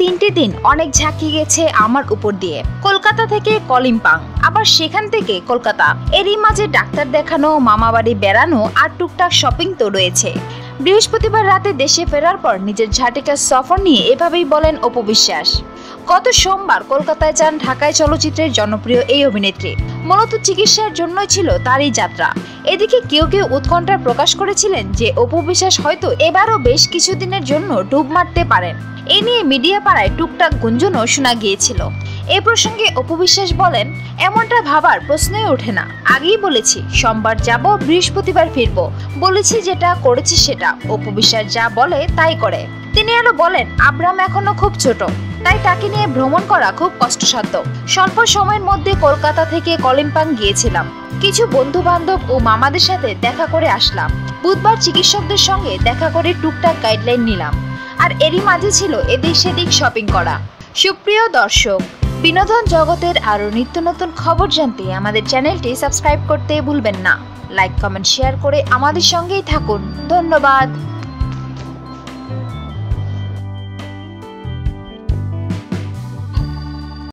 3টে দিন অনেক ঝাঁকি গেছে আমার উপর দিয়ে। কলকাতা থেকে কলিম্পং, আবার সেখান থেকে কলকাতা। এরই মাঝে ডাক্তার দেখানো, মামাবাড়ি বেড়ানো আর টুকটাক শপিং তো রয়েছে। বৃহস্পতিবার রাতে দেশে ফেরার পর নিজের ঝাঁটিকার সফর নিয়ে এভাবেই বলেন অপু বিশ্বাস। গত সোমবার কলকাতায় যান ঢাকায় চলচ্চিত্রের জনপ্রিয় এই অভিনেত্রী। মূলত চিকিৎসার জন্যই ছিল তার এই যাত্রা। এদিকে কেউ কেউ উৎকণ্ঠা প্রকাশ করেছিলেন যে অপু বিশ্বাস হয়তো এবারও বেশ কিছুদিনের জন্য ডুব মারতে পারেন। এ নিয়ে মিডিয়া পাড়ায় টুকটাক গুঞ্জনও শোনা গিয়েছিল। এ প্রসঙ্গে অপু বিশ্বাস বলেন, এমনটা ভাবার প্রশ্নই ওঠে না। আগেই বলেছি সোমবার যাব, বৃহস্পতিবার ফিরবো। বলেছি যেটা, করেছি সেটা। অপু বিশ্বাস যা বলে তাই করে। তিনি আরো বলেন, আব্রাম এখনো খুব ছোট, তাই তাকে নিয়ে ভ্রমণ করা খুব কষ্টসাধ্য। স্বল্প সময়ের মধ্যে কলকাতা থেকে কলিম্পং গিয়েছিলাম। কিছু বন্ধু বান্ধব ও মামাদের সাথে দেখা করে আসলাম। বুধবার চিকিৎসকদের সঙ্গে দেখা করে টুকটাক গাইডলাইন নিলাম। আর এরই মাঝে ছিল এদিক সেদিক শপিং করা। সুপ্রিয় দর্শক, বিনোদন জগতের আরো নিত্য নতুন খবর জানতে আমাদের চ্যানেলটি সাবস্ক্রাইব করতে ভুলবেন না। লাইক, কমেন্ট, শেয়ার করে আমাদের সঙ্গেই থাকুন। ধন্যবাদ।